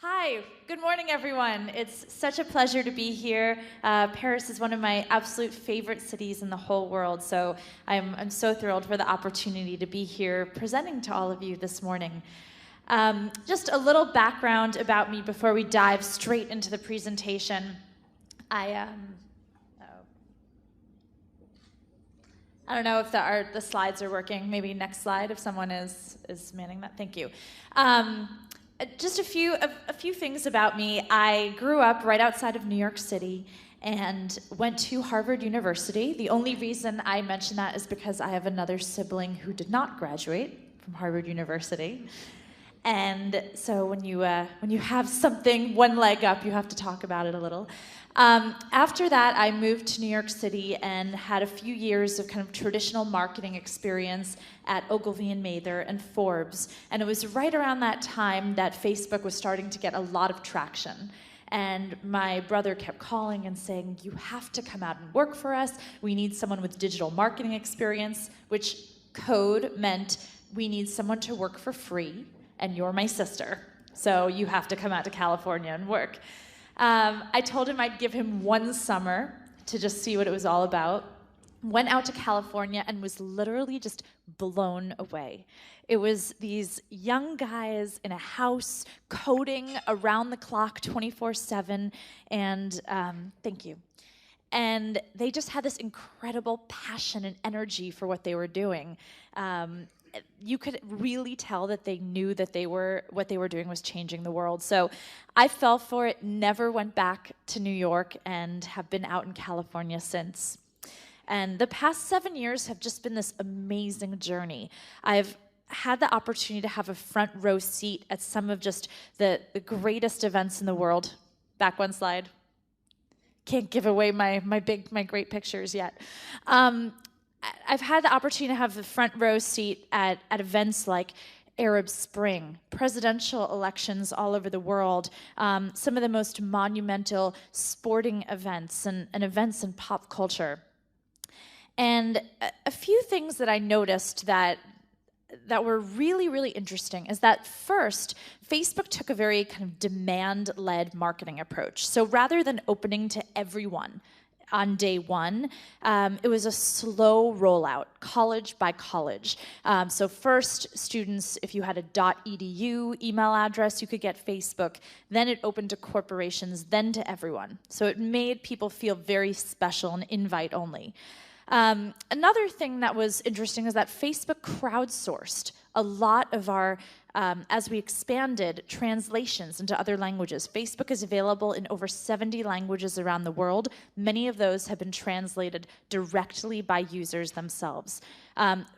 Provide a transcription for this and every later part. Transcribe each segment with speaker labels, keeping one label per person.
Speaker 1: Hi, good morning, everyone. It's such a pleasure to be here. Paris is one of my absolute favorite cities in the whole world, so I'm so thrilled for the opportunity to be here presenting to all of you this morning. Just a little background about me before we dive straight into the presentation. I don't know if the slides are working. Maybe next slide if someone is manning that. Thank you. Just a few things about me. I grew up right outside of New York City and went to Harvard University. The only reason I mention that is because I have another sibling who did not graduate from Harvard University. And so when you have something one leg up, you have to talk about it a little. After that, I moved to New York City and had a few years of kind of traditional marketing experience at Ogilvy and Mather and Forbes. And it was right around that time that Facebook was starting to get a lot of traction. And my brother kept calling and saying, "You have to come out and work for us. We need someone with digital marketing experience," which code meant we need someone to work for free, and you're my sister, so you have to come out to California and work. I told him I'd give him one summer to just see what it was all about. Went out to California and was literally just blown away. It was these young guys in a house coding around the clock 24/7, and thank you. And they just had this incredible passion and energy for what they were doing. You could really tell that they knew that what they were doing was changing the world. So I fell for it, never went back to New York, and have been out in California since. And the past 7 years have just been this amazing journey. I've had the opportunity to have a front row seat at some of just the greatest events in the world. Back one slide. Can't give away my great pictures yet. I've had the opportunity to have the front row seat at events like Arab Spring, presidential elections all over the world, some of the most monumental sporting events and events in pop culture. And a few things that I noticed that were really, really interesting is that first, Facebook took a very kind of demand-led marketing approach. So rather than opening to everyone on day one, it was a slow rollout, college by college. So first, students, if you had a .edu email address, you could get Facebook. Then it opened to corporations, then to everyone. So it made people feel very special and invite only. Another thing that was interesting is that Facebook crowdsourced a lot of our, as we expanded, translations into other languages. Facebook is available in over 70 languages around the world. Many of those have been translated directly by users themselves.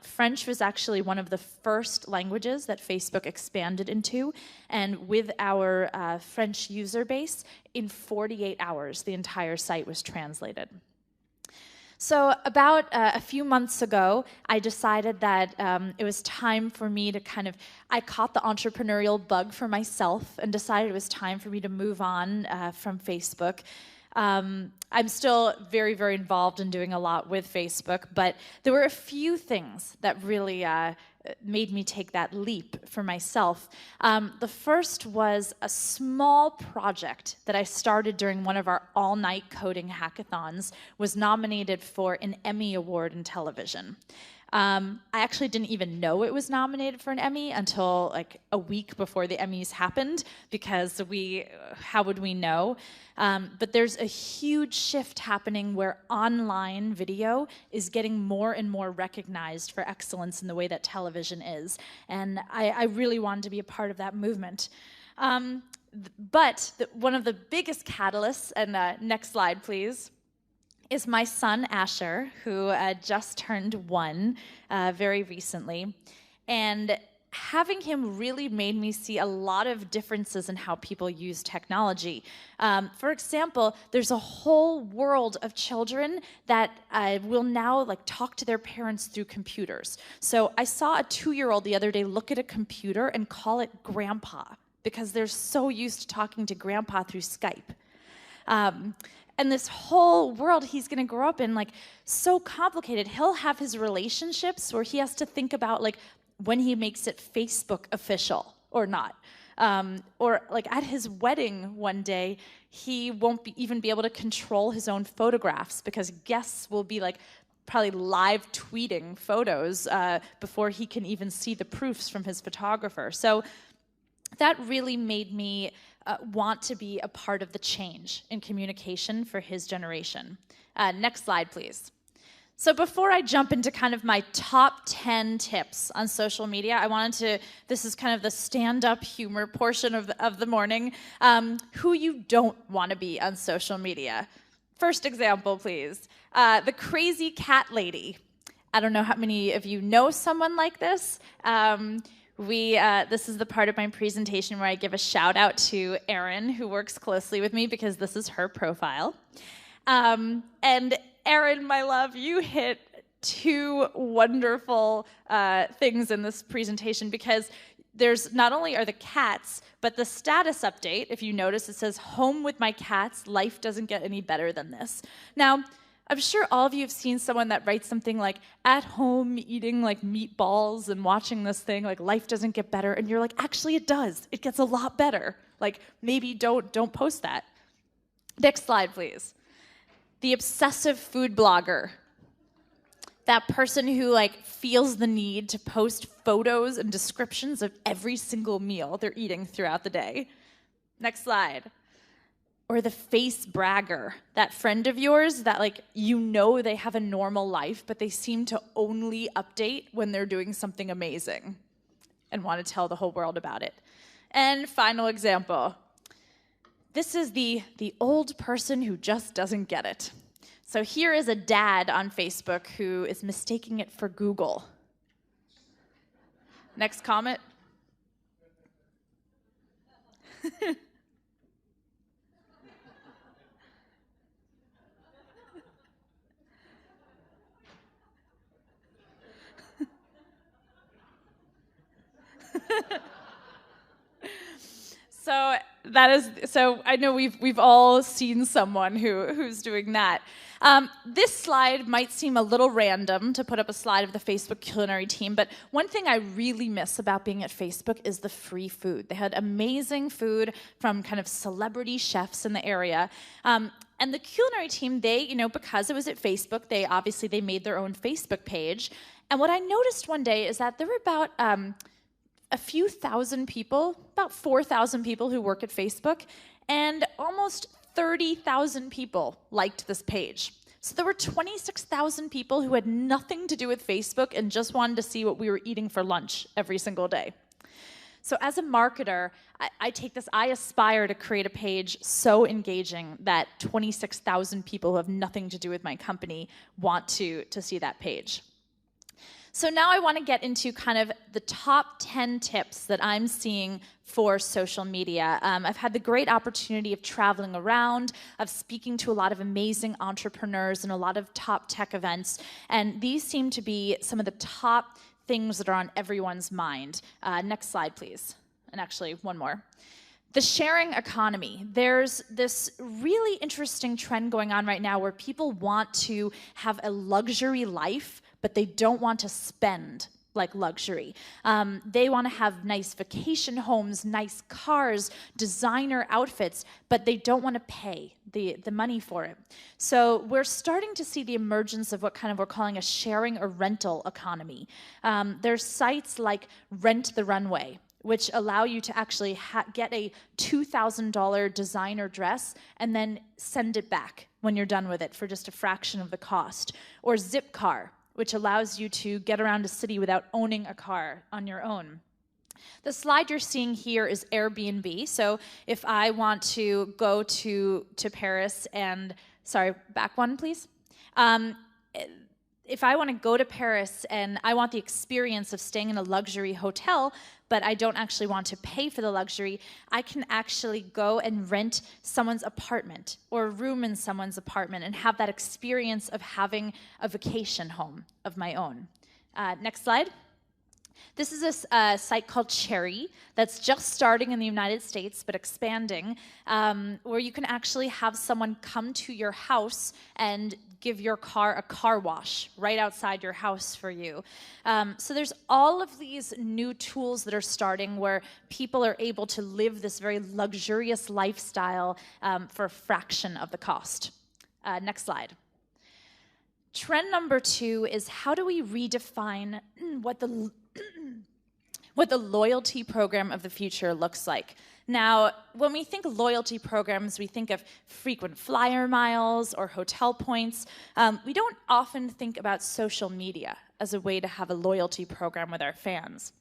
Speaker 1: French was actually one of the first languages that Facebook expanded into, and with our French user base, in 48 hours, the entire site was translated. So about a few months ago, I decided that it was time for me to I caught the entrepreneurial bug for myself and decided it was time for me to move on from Facebook. I'm still very, very involved in doing a lot with Facebook, but there were a few things that really made me take that leap for myself. The first was a small project that I started during one of our all-night coding hackathons, was nominated for an Emmy Award in television. I actually didn't even know it was nominated for an Emmy until like a week before the Emmys happened, because how would we know? But there's a huge shift happening where online video is getting more and more recognized for excellence in the way that television is. And I really wanted to be a part of that movement. But one of the biggest catalysts, and next slide, please, is my son, Asher, who just turned 1 very recently. And having him really made me see a lot of differences in how people use technology. For example, there's a whole world of children that will now talk to their parents through computers. So I saw a 2-year-old the other day look at a computer and call it grandpa, because they're so used to talking to grandpa through Skype. And this whole world he's going to grow up in, so complicated. He'll have his relationships where he has to think about, when he makes it Facebook official or not. Or like at his wedding one day, he won't even be able to control his own photographs because guests will be like probably live tweeting photos before he can even see the proofs from his photographer. So that really made me want to be a part of the change in communication for his generation. Next slide, please. So before I jump into kind of my top 10 tips on social media, I wanted to, this is kind of the stand-up humor portion of the morning, who you don't want to be on social media. First example, please. The crazy cat lady. I don't know how many of you know someone like this. This is the part of my presentation where I give a shout out to Erin, who works closely with me because this is her profile. And Erin, my love, you hit two wonderful things in this presentation because there's not only are the cats, but the status update, if you notice, it says, "Home with my cats, life doesn't get any better than this." Now, I'm sure all of you have seen someone that writes something like, "At home eating like meatballs and watching this thing, like life doesn't get better," and you're like, actually it does. It gets a lot better. Like maybe don't post that. Next slide, please. The obsessive food blogger. That person who like feels the need to post photos and descriptions of every single meal they're eating throughout the day. Next slide. Or the face bragger, that friend of yours that like you know they have a normal life, but they seem to only update when they're doing something amazing and want to tell the whole world about it. And final example. This is the old person who just doesn't get it. So here is a dad on Facebook who is mistaking it for Google. Next comment. So I know we've all seen someone who's doing that. This slide might seem a little random to put up a slide of the Facebook culinary team, but one thing I really miss about being at Facebook is the free food. They had amazing food from kind of celebrity chefs in the area. And the culinary team, because it was at Facebook, they made their own Facebook page. And what I noticed one day is that there were about a few thousand people, about 4,000 people who work at Facebook, and almost 30,000 people liked this page. So there were 26,000 people who had nothing to do with Facebook and just wanted to see what we were eating for lunch every single day. So as a marketer, I aspire to create a page so engaging that 26,000 people who have nothing to do with my company want to see that page. So now I want to get into kind of the top 10 tips that I'm seeing for social media. I've had the great opportunity of traveling around, of speaking to a lot of amazing entrepreneurs and a lot of top tech events, and these seem to be some of the top things that are on everyone's mind. Next slide, please. And actually, one more. The sharing economy. There's this really interesting trend going on right now where people want to have a luxury life, but they don't want to spend like luxury. They want to have nice vacation homes, nice cars, designer outfits, but they don't want to pay the money for it. So we're starting to see the emergence of what kind of we're calling a sharing or rental economy. There's sites like Rent the Runway, which allow you to actually get a $2,000 designer dress and then send it back when you're done with it for just a fraction of the cost. Or Zipcar, which allows you to get around a city without owning a car on your own. The slide you're seeing here is Airbnb. So if I want to go to Paris and, sorry, back one, please. If I want to go to Paris and I want the experience of staying in a luxury hotel, but I don't actually want to pay for the luxury, I can actually go and rent someone's apartment or a room in someone's apartment and have that experience of having a vacation home of my own. Next slide. This is a site called Cherry that's just starting in the United States, but expanding, where you can actually have someone come to your house and give your car a car wash right outside your house for you. So there's all of these new tools that are starting where people are able to live this very luxurious lifestyle for a fraction of the cost. Next slide. Trend number 2 is how do we redefine what the loyalty program of the future looks like. Now, when we think loyalty programs, we think of frequent flyer miles or hotel points. We don't often think about social media as a way to have a loyalty program with our fans.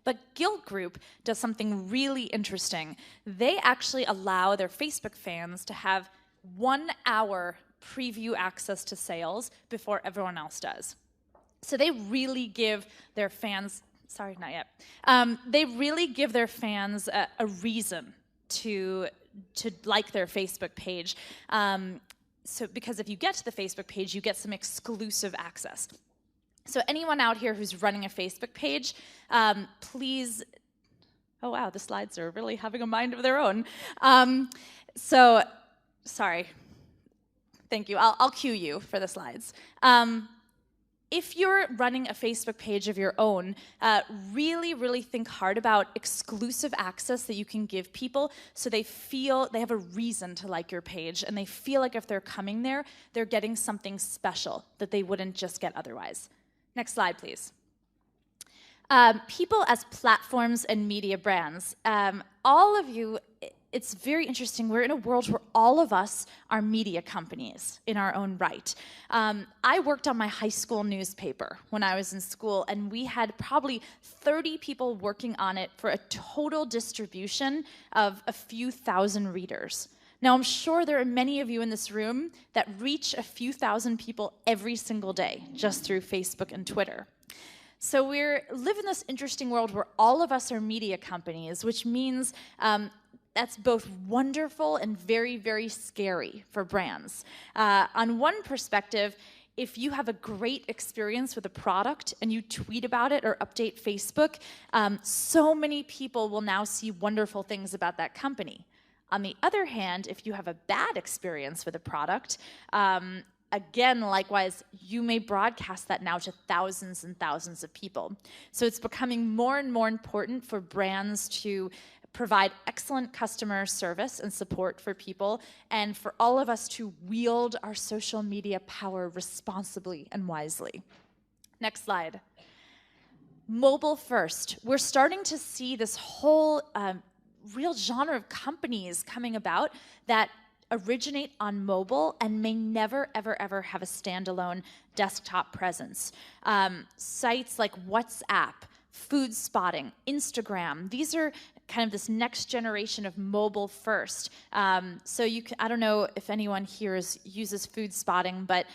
Speaker 1: But Guild Group does something really interesting. They actually allow their Facebook fans to have 1 hour preview access to sales before everyone else does. So they really give their fans, sorry, not yet. They really give their fans a reason to like their Facebook page. So because if you get to the Facebook page, you get some exclusive access. So anyone out here who's running a Facebook page, please, oh wow, the slides are really having a mind of their own. Sorry. Thank you. I'll cue you for the slides. If you're running a Facebook page of your own, really, really think hard about exclusive access that you can give people so they feel they have a reason to like your page and they feel like if they're coming there, they're getting something special that they wouldn't just get otherwise. Next slide, please. People as platforms and media brands. All of you, it's very interesting. We're in a world where all of us are media companies in our own right. I worked on my high school newspaper when I was in school, and we had probably 30 people working on it for a total distribution of a few thousand readers. Now, I'm sure there are many of you in this room that reach a few thousand people every single day just through Facebook and Twitter. So we live in this interesting world where all of us are media companies, which means that's both wonderful and very, very scary for brands. On one perspective, if you have a great experience with a product and you tweet about it or update Facebook, so many people will now see wonderful things about that company. On the other hand, if you have a bad experience with a product, again, likewise, you may broadcast that now to thousands and thousands of people. So it's becoming more and more important for brands to provide excellent customer service and support for people, and for all of us to wield our social media power responsibly and wisely. Next slide. Mobile first. We're starting to see this whole real genre of companies coming about that originate on mobile and may never, ever, ever have a standalone desktop presence. Sites like WhatsApp, Food Spotting, Instagram, these are kind of this next generation of mobile first. So you can, I don't know if anyone here uses Food Spotting, but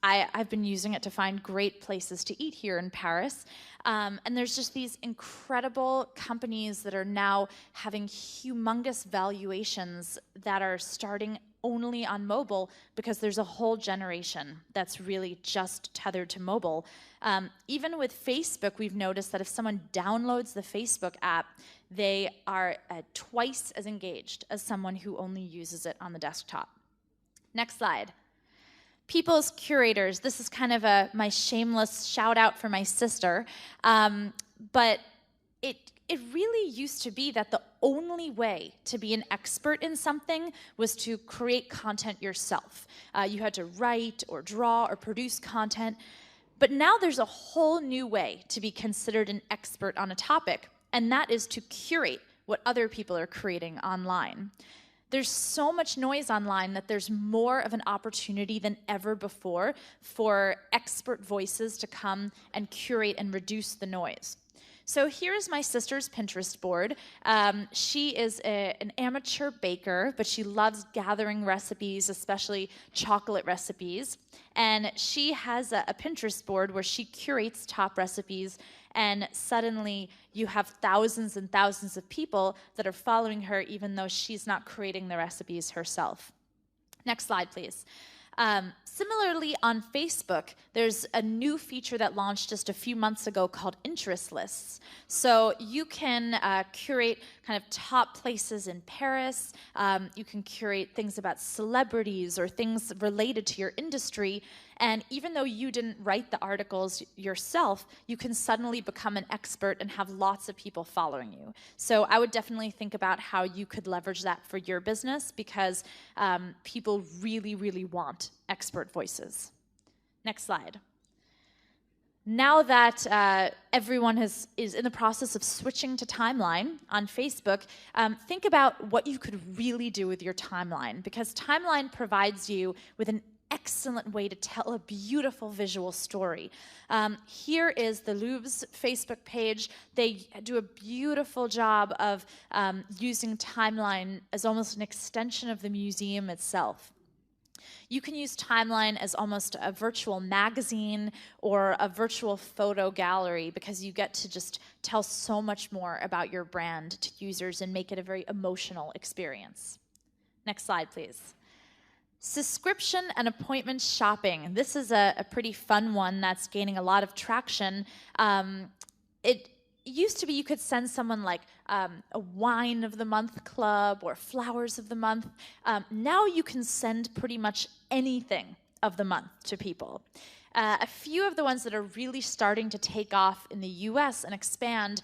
Speaker 1: I've been using it to find great places to eat here in Paris. And there's just these incredible companies that are now having humongous valuations that are starting only on mobile because there's a whole generation that's really just tethered to mobile. Even with Facebook, we've noticed that if someone downloads the Facebook app, they are twice as engaged as someone who only uses it on the desktop. Next slide. People's curators. This is kind of my shameless shout out for my sister, but it really used to be that the only way to be an expert in something was to create content yourself. You had to write or draw or produce content, but now there's a whole new way to be considered an expert on a topic, and that is to curate what other people are creating online. There's so much noise online that there's more of an opportunity than ever before for expert voices to come and curate and reduce the noise. So here's my sister's Pinterest board. She is an amateur baker, but she loves gathering recipes, especially chocolate recipes. And she has a Pinterest board where she curates top recipes, and suddenly you have thousands and thousands of people that are following her even though she's not creating the recipes herself. Next slide, please. Similarly, on Facebook, there's a new feature that launched just a few months ago called interest lists. So you can curate kind of top places in Paris. You can curate things about celebrities or things related to your industry. And even though you didn't write the articles yourself, you can suddenly become an expert and have lots of people following you. So I would definitely think about how you could leverage that for your business, because people really, really want expert voices. Next slide. Now that everyone is in the process of switching to timeline on Facebook, think about what you could really do with your timeline, because timeline provides you with an excellent way to tell a beautiful visual story. Here is the Louvre's Facebook page. They do a beautiful job of using timeline as almost an extension of the museum itself. You can use timeline as almost a virtual magazine or a virtual photo gallery, because you get to just tell so much more about your brand to users and make it a very emotional experience. Next slide, please. Subscription and appointment shopping. This is a pretty fun one that's gaining a lot of traction. It used to be you could send someone like a wine of the month club or flowers of the month. Now you can send pretty much anything of the month to people. A few of the ones that are really starting to take off in the US and expand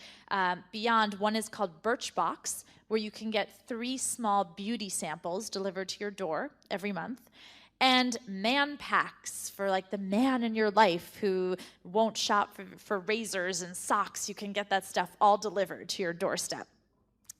Speaker 1: beyond, one is called Birchbox, where you can get 3 small beauty samples delivered to your door every month. And man packs for like the man in your life who won't shop for razors and socks. You can get that stuff all delivered to your doorstep.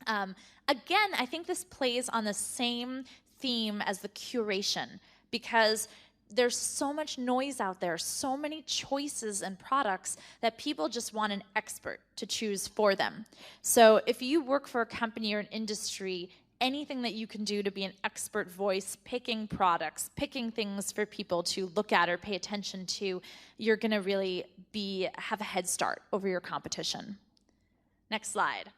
Speaker 1: Again, I think this plays on the same theme as the curation, because there's so much noise out there, so many choices and products, that people just want an expert to choose for them. So if you work for a company or an industry, anything that you can do to be an expert voice, picking products, picking things for people to look at or pay attention to, you're going to really have a head start over your competition. Next slide.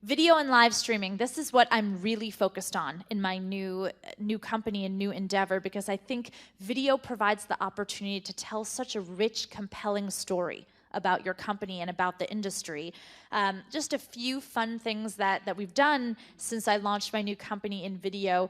Speaker 1: Video and live streaming. This is what I'm really focused on in my new company and new endeavor, because I think video provides the opportunity to tell such a rich, compelling story about your company and about the industry. Just a few fun things that we've done since I launched my new company in video.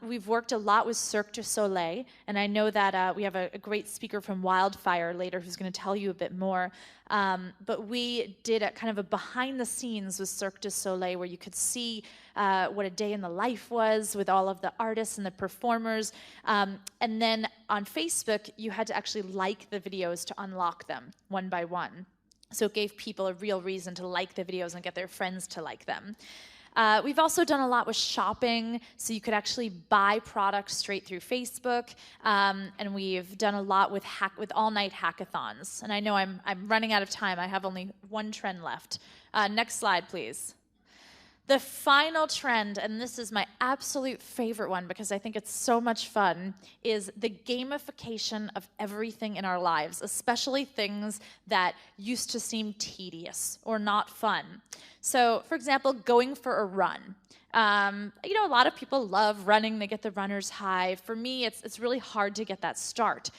Speaker 1: We've worked a lot with Cirque du Soleil, and I know that we have a great speaker from Wildfire later who's going to tell you a bit more. But we did a kind of a behind the scenes with Cirque du Soleil, where you could see what a day in the life was with all of the artists and the performers. And then on Facebook, you had to actually like the videos to unlock them one by one. So it gave people a real reason to like the videos and get their friends to like them. We've also done a lot with shopping, so you could actually buy products straight through Facebook, and we've done a lot with all-night hackathons. And I know I'm running out of time. I have only one trend left. Next slide, please. The final trend, and this is my absolute favorite one because I think it's so much fun, is the gamification of everything in our lives, especially things that used to seem tedious or not fun. So, for example, going for a run. A lot of people love running. They get the runner's high. For me, it's really hard to get that start.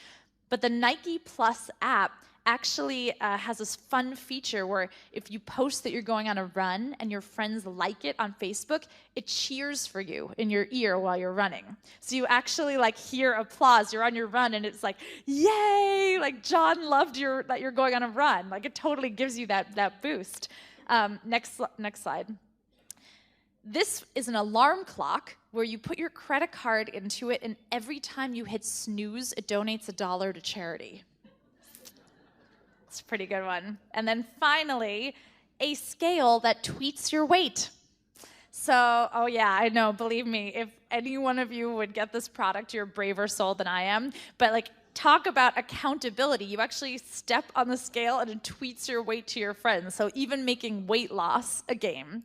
Speaker 1: But the Nike Plus app actually has this fun feature where if you post that you're going on a run and your friends like it on Facebook, it cheers for you in your ear while you're running. So you actually hear applause. You're on your run and it's like, yay! Like John loved that you're going on a run. Like it totally gives you that boost. Next slide. This is an alarm clock where you put your credit card into it, and every time you hit snooze, it donates $1 to charity. It's a pretty good one. And then finally, a scale that tweets your weight. So, oh yeah, I know, believe me, if any one of you would get this product, you're a braver soul than I am. But talk about accountability. You actually step on the scale and it tweets your weight to your friends. So even making weight loss a game.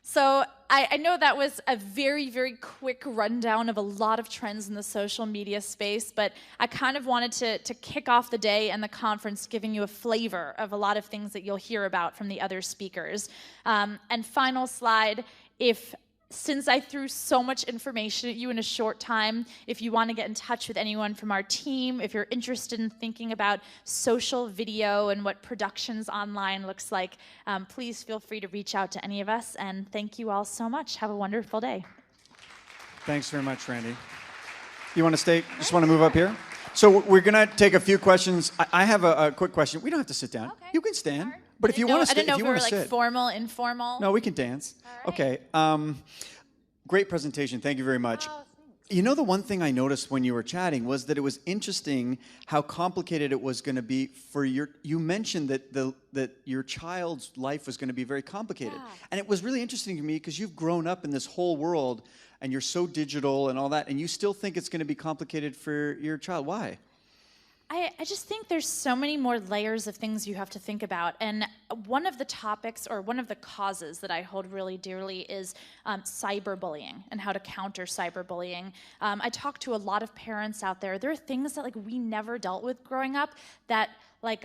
Speaker 1: So I know that was a very, very quick rundown of a lot of trends in the social media space, but I kind of wanted to kick off the day and the conference giving you a flavor of a lot of things that you'll hear about from the other speakers. And final slide, if since I threw so much information at you in a short time, if you want to get in touch with anyone from our team, if you're interested in thinking about social video and what productions online looks like, please feel free to reach out to any of us. And thank you all so much. Have a wonderful day.
Speaker 2: Thanks very much, Randi. You want to stay? Just want to move up here? So we're going to take a few questions. I have a quick question. We don't have to sit down.
Speaker 1: Okay.
Speaker 2: You can stand.
Speaker 1: Sure.
Speaker 2: But if you want to stay,
Speaker 1: I didn't know if we were like
Speaker 2: sit.
Speaker 1: formal, informal.
Speaker 2: No, we can dance.
Speaker 1: All right.
Speaker 2: Okay. Great presentation. Thank you very much.
Speaker 1: Oh,
Speaker 2: you know, the one thing I noticed when you were chatting was that it was interesting how complicated it was going to be for you mentioned that your child's life was going to be very complicated.
Speaker 1: Yeah.
Speaker 2: And it was really interesting to me because you've grown up in this whole world and you're so digital and all that, and you still think it's going to be complicated for your child. Why?
Speaker 1: I just think there's so many more layers of things you have to think about. And one of the topics or one of the causes that I hold really dearly is cyberbullying and how to counter cyberbullying. I talk to a lot of parents out there. There are things that like we never dealt with growing up that like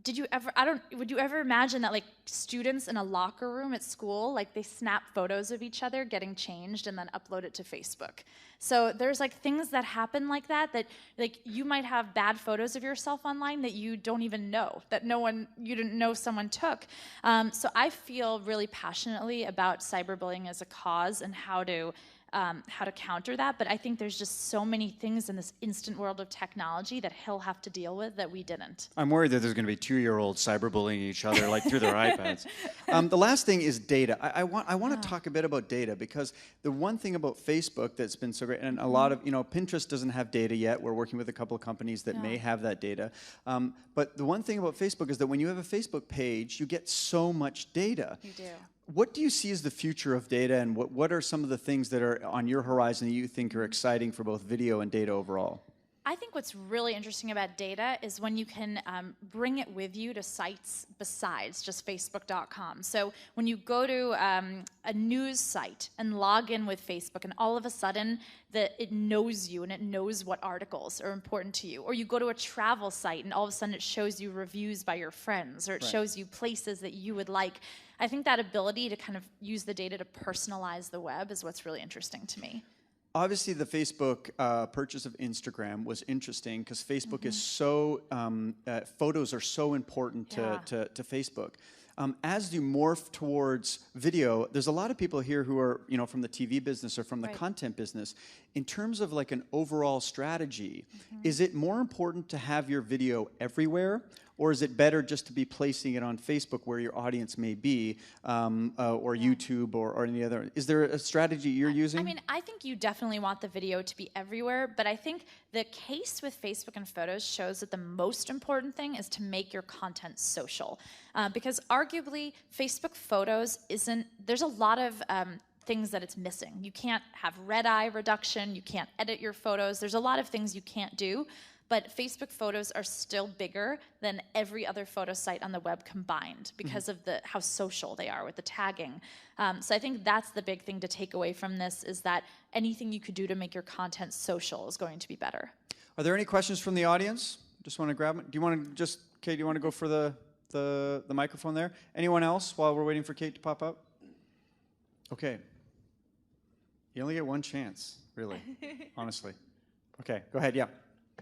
Speaker 1: would you ever imagine that like students in a locker room at school, like they snap photos of each other getting changed and then upload it to Facebook? So there's like things that happen like that like you might have bad photos of yourself online that you don't even know, that you didn't know someone took. So I feel really passionately about cyberbullying as a cause and how to counter that, but I think there's just so many things in this instant world of technology that he'll have to deal with that we didn't.
Speaker 2: I'm worried that there's going to be 2-year-olds cyberbullying each other like through their iPads. The last thing is data. I want to talk a bit about data because the one thing about Facebook that's been so great, and a lot of, Pinterest doesn't have data yet. We're working with a couple of companies that may have that data. But the one thing about Facebook is that when you have a Facebook page, you get so much data.
Speaker 1: You do.
Speaker 2: What do you see as the future of data, and what are some of the things that are on your horizon that you think are exciting for both video and data overall?
Speaker 1: I think what's really interesting about data is when you can bring it with you to sites besides just Facebook.com. So when you go to a news site and log in with Facebook, and all of a sudden it knows you and it knows what articles are important to you. Or you go to a travel site and all of a sudden it shows you reviews by your friends, or it shows you places that you would like. I think that ability to kind of use the data to personalize the web is what's really interesting to me.
Speaker 2: Obviously, the Facebook purchase of Instagram was interesting because Facebook is so, photos are so important to Facebook. As you morph towards video, there's a lot of people here who are, from the TV business or from the content business. In terms of like an overall strategy, is it more important to have your video everywhere, or is it better just to be placing it on Facebook where your audience may be, or YouTube or any other? Is there a strategy you're using?
Speaker 1: I mean, I think you definitely want the video to be everywhere, but I think the case with Facebook and photos shows that the most important thing is to make your content social. Because arguably, Facebook photos there's a lot of things that it's missing. You can't have red eye reduction, you can't edit your photos, there's a lot of things you can't do. But Facebook photos are still bigger than every other photo site on the web combined because of how social they are with the tagging. So I think that's the big thing to take away from this, is that anything you could do to make your content social is going to be better.
Speaker 2: Are there any questions from the audience? Just want to grab it. Do you want to Kate, do you want to go for the microphone there? Anyone else while we're waiting for Kate to pop up? Okay. You only get one chance, really, honestly. Okay, go ahead, yeah.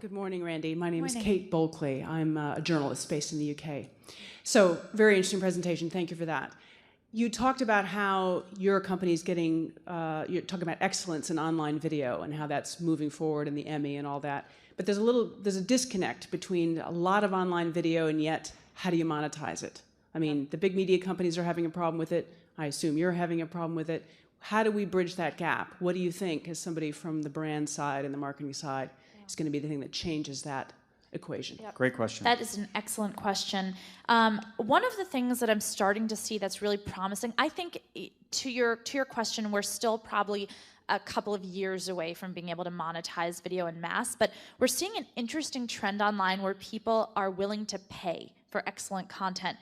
Speaker 3: Good morning, Randi. My name is Kate Bulkley. I'm a journalist based in the UK. So, very interesting presentation. Thank you for that. You talked about how your company's getting, you're talking about excellence in online video and how that's moving forward and the Emmy and all that. But there's a disconnect between a lot of online video and yet how do you monetize it? I mean, the big media companies are having a problem with it. I assume you're having a problem with it. How do we bridge that gap? What do you think, as somebody from the brand side and the marketing side, is going to be the thing that changes that equation?
Speaker 1: Yep.
Speaker 2: Great question.
Speaker 1: That is an excellent question. One of the things that I'm starting to see that's really promising, I think to your question, we're still probably a couple of years away from being able to monetize video en masse, but we're seeing an interesting trend online where people are willing to pay for excellent content.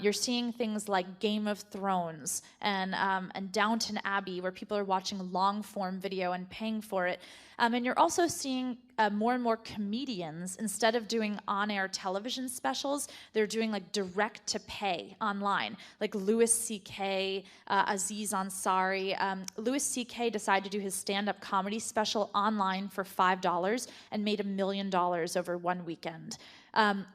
Speaker 1: You're seeing things like Game of Thrones and Downton Abbey, where people are watching long-form video and paying for it. And you're also seeing more and more comedians, instead of doing on-air television specials, they're doing like direct-to-pay online, like Louis C.K., Aziz Ansari. Louis C.K. decided to do his stand-up comedy special online for $5 and made $1 million over one weekend.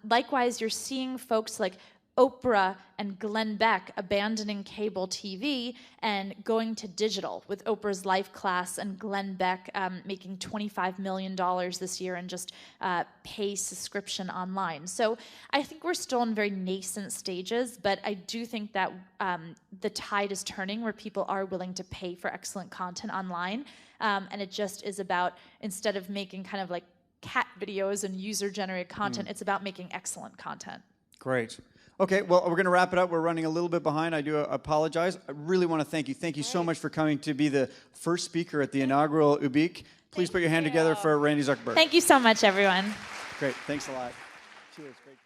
Speaker 1: Likewise, you're seeing folks like Oprah and Glenn Beck abandoning cable TV and going to digital, with Oprah's Life Class and Glenn Beck making $25 million this year in just pay subscription online. So I think we're still in very nascent stages, but I do think that the tide is turning where people are willing to pay for excellent content online. And it just is about, instead of making kind of like cat videos and user-generated content, it's about making excellent content.
Speaker 2: Great. Okay, well, we're going to wrap it up. We're running a little bit behind. I do apologize. I really want to thank you. Thank you so much for coming to be the first speaker at the inaugural UBIC. Please put your hand together for Randi Zuckerberg.
Speaker 1: Thank you so much, everyone.
Speaker 2: Great. Thanks a lot. Cheers. Great.